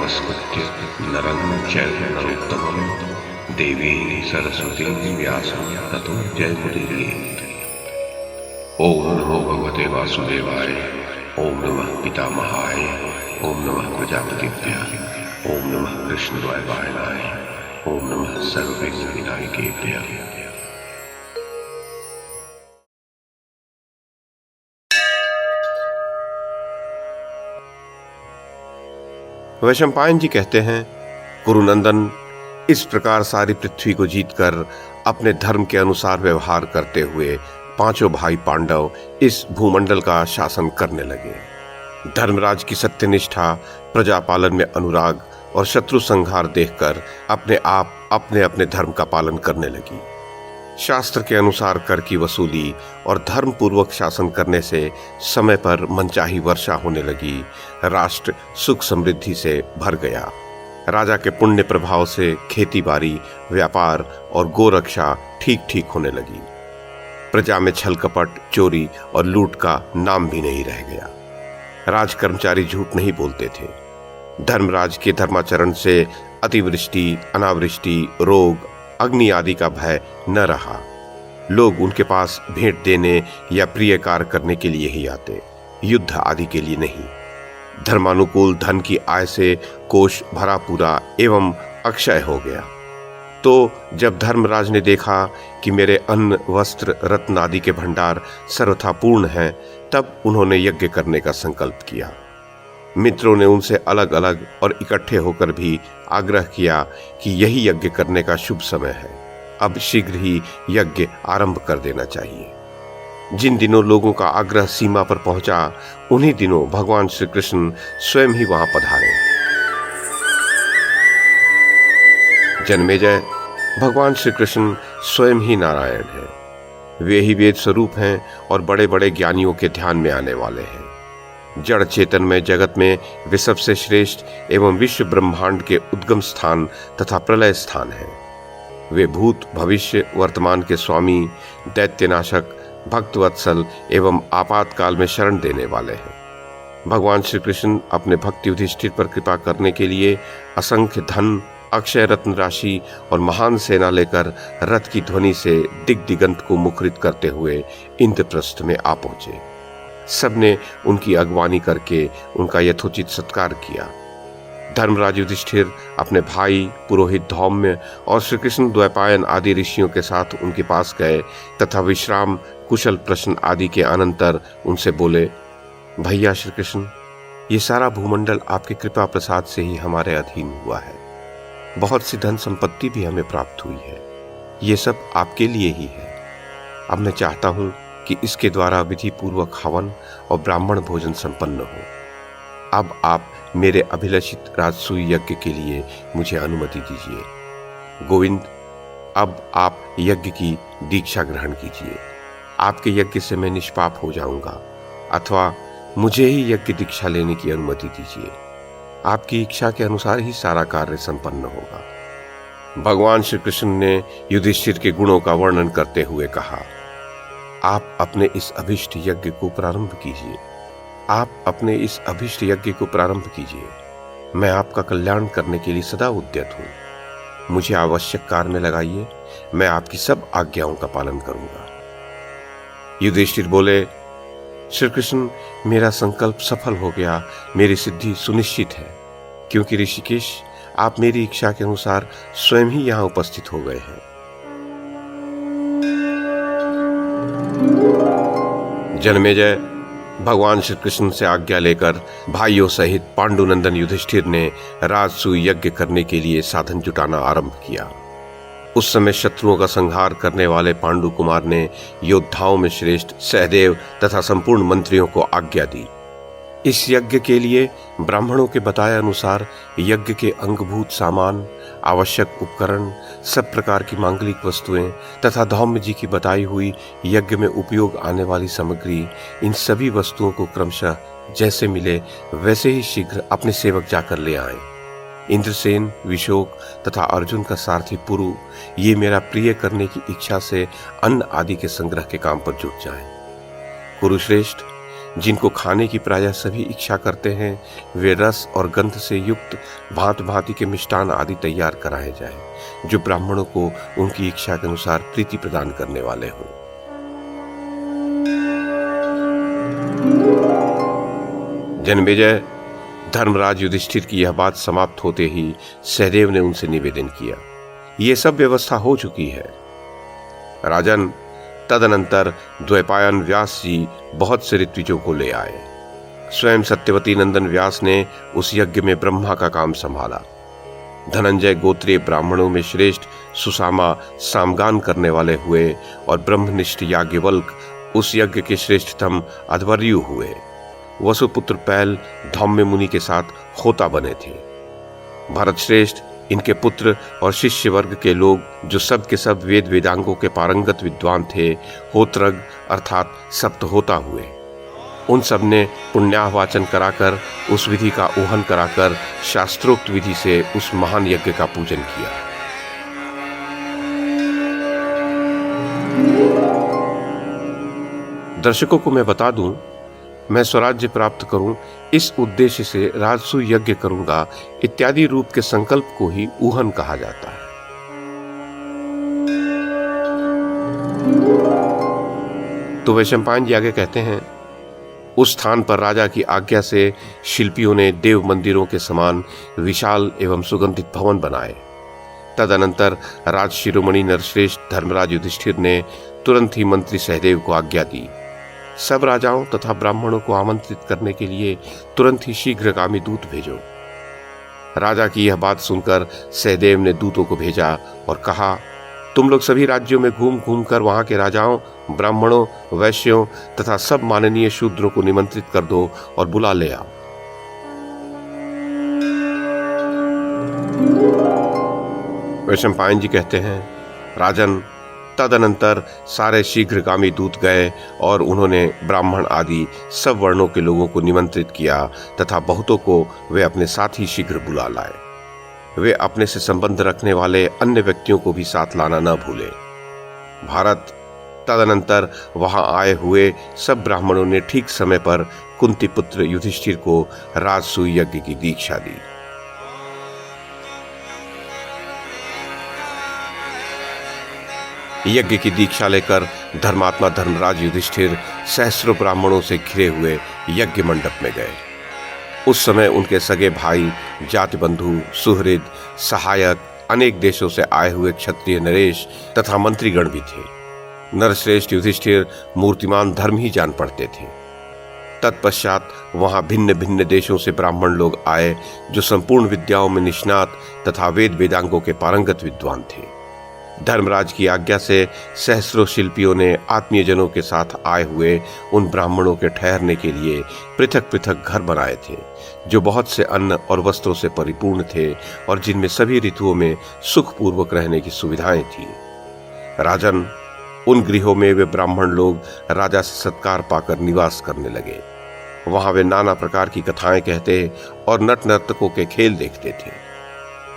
नमस्कृत्य नरं चैव नरोत्तमं देवीं सरस्वतीं व्यासं ततो जयमुदीरयेत्। ओम नमो भगवते वासुदेवाय। ओम नमः पितामहाय। ओम नमः प्रजापतिभ्यः। ओम नमः कृष्णद्वैपायनाय। ओम नमः सर्वविघ्नविनायकेभ्यः। वैशंपायन जी कहते हैं, कुरुनंदन, इस प्रकार सारी पृथ्वी को जीतकर अपने धर्म के अनुसार व्यवहार करते हुए पांचों भाई पांडव इस भूमंडल का शासन करने लगे। धर्मराज की सत्यनिष्ठा, प्रजापालन में अनुराग और शत्रु संहार देखकर अपने आप अपने अपने धर्म का पालन करने लगी। शास्त्र के अनुसार कर की वसूली और धर्म पूर्वक शासन करने से समय पर मनचाही वर्षा होने लगी। राष्ट्र सुख समृद्धि से भर गया। राजा के पुण्य प्रभाव से खेती बाड़ी, व्यापार और गोरक्षा ठीक ठीक होने लगी। प्रजा में छल कपट, चोरी और लूट का नाम भी नहीं रह गया। राज कर्मचारी झूठ नहीं बोलते थे। धर्मराज के धर्माचरण से अतिवृष्टि, अनावृष्टि, रोग, अग्नि आदि का भय न रहा। लोग उनके पास भेंट देने या प्रिय कार्य करने के लिए ही आते, युद्ध आदि के लिए नहीं। धर्मानुकूल धन की आय से कोष भरा पूरा एवं अक्षय हो गया। तो जब धर्मराज ने देखा कि मेरे अन्न, वस्त्र, रत्न आदि के भंडार सर्वथा पूर्ण हैं, तब उन्होंने यज्ञ करने का संकल्प किया। मित्रों ने उनसे अलग अलग और इकट्ठे होकर भी आग्रह किया कि यही यज्ञ करने का शुभ समय है, अब शीघ्र ही यज्ञ आरंभ कर देना चाहिए। जिन दिनों लोगों का आग्रह सीमा पर पहुंचा, उन्हीं दिनों भगवान श्री कृष्ण स्वयं ही वहां पधारे। जन्मेजय, भगवान श्री कृष्ण स्वयं ही नारायण हैं। वे ही वेद स्वरूप हैं और बड़े बड़े ज्ञानियों के ध्यान में आने वाले हैं। जड़ चेतन में जगत में वे सबसे श्रेष्ठ एवं विश्व ब्रह्मांड के उद्गम स्थान तथा प्रलय स्थान हैं। वे भूत, भविष्य, वर्तमान के स्वामी, दैत्यनाशक, भक्तवत्सल एवं आपातकाल में शरण देने वाले हैं। भगवान श्री कृष्ण अपने भक्त युधिष्ठिर पर कृपा करने के लिए असंख्य धन, अक्षय रत्न राशि और महान सेना लेकर रथ की ध्वनि से दिग्दिगंत को मुखरित करते हुए इंद्रप्रस्थ में आ पहुंचे। सबने उनकी अगवानी करके उनका यथोचित सत्कार किया। धर्मराज युधिष्ठिर अपने भाई पुरोहित धौम्य और श्री कृष्ण द्वैपायन आदि ऋषियों के साथ उनके पास गए तथा विश्राम, कुशल प्रश्न आदि के अनंतर उनसे बोले, भैया श्री कृष्ण, ये सारा भूमंडल आपकी कृपा प्रसाद से ही हमारे अधीन हुआ है। बहुत सी धन संपत्ति भी हमें प्राप्त हुई है। ये सब आपके लिए ही है। अब मैं चाहता हूं कि इसके द्वारा विधि पूर्वक हवन और ब्राह्मण भोजन संपन्न हो। अब आप मेरे अभिलषित राजसूय यज्ञ के लिए मुझे अनुमति दीजिए। गोविंद, अब आप यज्ञ की दीक्षा ग्रहण कीजिए। आपके यज्ञ से मैं निष्पाप हो जाऊंगा, अथवा मुझे ही यज्ञ दीक्षा लेने की अनुमति दीजिए। आपकी इच्छा के अनुसार ही सारा कार्य संपन्न होगा। भगवान श्री कृष्ण ने युधिष्ठिर के गुणों का वर्णन करते हुए कहा, आप अपने इस अभिष्ट यज्ञ को प्रारंभ कीजिए। आप अपने इस अभिष्ट यज्ञ को प्रारंभ कीजिए। मैं आपका कल्याण करने के लिए सदा उद्यत हूं। मुझे आवश्यक कार्य में लगाइए। मैं आपकी सब आज्ञाओं का पालन करूंगा। युधिष्ठिर बोले, श्री कृष्ण, मेरा संकल्प सफल हो गया। मेरी सिद्धि सुनिश्चित है, क्योंकि ऋषिकेश, आप मेरी इच्छा के अनुसार स्वयं ही यहाँ उपस्थित हो गए हैं। जन्मेजय, भगवान श्री कृष्ण से आज्ञा लेकर भाइयों सहित पांडुनंदन युधिष्ठिर ने राजसूय यज्ञ करने के लिए साधन जुटाना आरंभ किया। उस समय शत्रुओं का संहार करने वाले पांडु कुमार ने योद्धाओं में श्रेष्ठ सहदेव तथा संपूर्ण मंत्रियों को आज्ञा दी। इस यज्ञ के लिए ब्राह्मणों के बताए अनुसार यज्ञ के अंगभूत सामान, आवश्यक उपकरण, सब प्रकार की मांगलिक वस्तुएं तथा धौम्य जी की बताई हुई यज्ञ में उपयोग आने वाली सामग्री, इन सभी वस्तुओं को क्रमशः जैसे मिले वैसे ही शीघ्र अपने सेवक जाकर ले आए। इंद्रसेन, विशोक तथा अर्जुन का सारथी पुरु ये मेरा प्रिय करने की इच्छा से अन्न आदि के संग्रह के काम पर जुट जाएं। कुरुश्रेष्ठ, जिनको खाने की प्रायः सभी इच्छा करते हैं, वे रस और गंध से युक्त भांति भांति के मिष्टान आदि तैयार कराए जाएं, जो ब्राह्मणों को उनकी इच्छा के अनुसार प्रीति प्रदान करने वाले हों। जन्मेजय, धर्मराज युधिष्ठिर की यह बात समाप्त होते ही सहदेव ने उनसे निवेदन किया, ये सब व्यवस्था हो चुकी है। राजन, तदनंतर द्वैपायन व्यास जी बहुत से ऋत्विजों को ले आए। स्वयं सत्यवती नंदन व्यास ने उस यज्ञ में ब्रह्मा का काम संभाला। धनंजय गोत्रीय ब्राह्मणों में श्रेष्ठ सुसामा सामगान करने वाले हुए और ब्रह्मनिष्ठ याज्ञवल्क उस यज्ञ के श्रेष्ठतम अध्वर्यु हुए। वसुपुत्र पैल धौम्य मुनि के साथ होता बने थे। भरत श्रेष्ठ, इनके पुत्र और शिष्य वर्ग के लोग जो सब के सब वेद वेदांगों के पारंगत विद्वान थे, होत्रग अर्थात सप्तहोता हुए। उन सब ने पुण्याहवाचन कराकर उस विधि का ऊहन कराकर शास्त्रोक्त विधि से उस महान यज्ञ का पूजन किया। दर्शकों को मैं बता दूं, मैं स्वराज्य प्राप्त करूं, इस उद्देश्य से राजसूय यज्ञ करूंगा इत्यादि रूप के संकल्प को ही ऊहन कहा जाता है। तो वैशंपायन जी आगे कहते हैं, उस स्थान पर राजा की आज्ञा से शिल्पियों ने देव मंदिरों के समान विशाल एवं सुगंधित भवन बनाए। तदनंतर राज शिरोमणि नरश्रेष्ठ धर्मराज युधिष्ठिर ने तुरंत ही मंत्री सहदेव को आज्ञा दी, सब राजाओं तथा ब्राह्मणों को आमंत्रित करने के लिए तुरंत ही शीघ्रगामी दूत भेजो। राजा की यह बात सुनकर सहदेव ने दूतों को भेजा और कहा, तुम लोग सभी राज्यों में घूम घूम कर वहां के राजाओं, ब्राह्मणों, वैश्यों तथा सब माननीय शूद्रों को निमंत्रित कर दो और बुला ले आओ। वैशंपायन जी कहते हैं, राजन, तदनंतर सारे शीघ्रगामी दूत गए और उन्होंने ब्राह्मण आदि सब वर्णों के लोगों को निमंत्रित किया तथा बहुतों को वे अपने साथ ही शीघ्र बुला लाए। वे अपने से संबंध रखने वाले अन्य व्यक्तियों को भी साथ लाना न भूले। भारत, तदनंतर वहां आए हुए सब ब्राह्मणों ने ठीक समय पर कुंती पुत्र युधिष्ठिर को राजसूय यज्ञ की दीक्षा दी। यज्ञ की दीक्षा लेकर धर्मात्मा धर्मराज युधिष्ठिर सहस्रों ब्राह्मणों से घिरे हुए यज्ञ मंडप में गए। उस समय उनके सगे भाई, जाति बंधु, सुहृद, सहायक, अनेक देशों से आए हुए क्षत्रिय नरेश तथा मंत्रीगण भी थे। नरश्रेष्ठ युधिष्ठिर मूर्तिमान धर्म ही जान पड़ते थे। तत्पश्चात वहां भिन्न भिन्न देशों से ब्राह्मण लोग आए जो संपूर्ण विद्याओं में निष्णात तथा वेद वेदांगों के पारंगत विद्वान थे। धर्मराज की आज्ञा से सहस्रों शिल्पियों ने आत्मीय जनों के साथ आए हुए उन ब्राह्मणों के ठहरने के लिए पृथक पृथक घर बनाए थे, जो बहुत से अन्न और वस्त्रों से परिपूर्ण थे और जिनमें सभी ऋतुओं में सुखपूर्वक रहने की सुविधाएं थी। राजन, उन गृहों में वे ब्राह्मण लोग राजा से सत्कार पाकर निवास करने लगे। वहां वे नाना प्रकार की कथाएं कहते और नट नर्तकों के खेल देखते थे।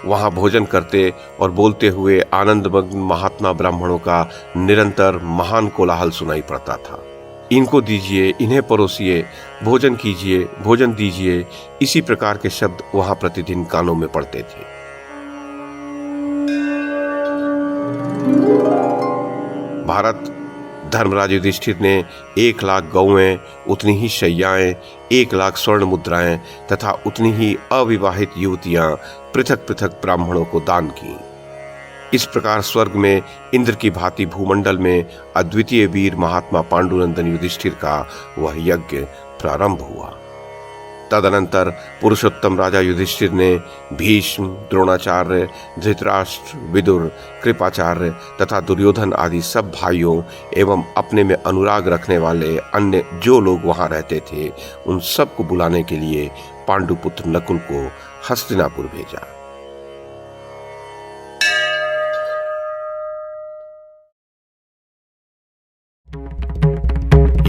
वहां भोजन करते और बोलते हुए आनंदमग्न महात्मा ब्राह्मणों का निरंतर महान कोलाहल सुनाई पड़ता था। इनको दीजिए, इन्हें परोसिए, भोजन कीजिए, भोजन दीजिए, इसी प्रकार के शब्द वहां प्रतिदिन कानों में पड़ते थे। भारत, धर्मराज युधिष्ठिर ने 1,00,000 गौएं, उतनी ही शैयाएं, 1,00,000 स्वर्ण मुद्राएं तथा उतनी ही अविवाहित युवतियां पृथक पृथक ब्राह्मणों को दान की। इस प्रकार स्वर्ग में इंद्र की भांति भूमंडल में अद्वितीय वीर महात्मा पांडुनंदन युधिष्ठिर का वह यज्ञ प्रारंभ हुआ। तदनंतर पुरुषोत्तम राजा युधिष्ठिर ने भीष्म, द्रोणाचार्य, धृतराष्ट्र, विदुर, कृपाचार्य तथा दुर्योधन आदि सब भाइयों एवं अपने में अनुराग रखने वाले अन्य जो लोग वहां रहते थे, उन सबको बुलाने के लिए पांडुपुत्र नकुल को हस्तिनापुर भेजा।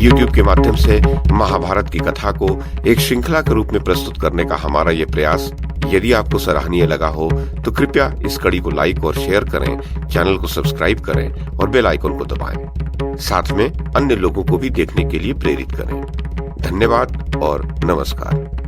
YouTube के माध्यम से महाभारत की कथा को एक श्रृंखला के रूप में प्रस्तुत करने का हमारा ये प्रयास यदि आपको सराहनीय लगा हो तो कृपया इस कड़ी को लाइक और शेयर करें, चैनल को सब्सक्राइब करें और बेल आइकन को दबाएं। साथ में अन्य लोगों को भी देखने के लिए प्रेरित करें। धन्यवाद और नमस्कार।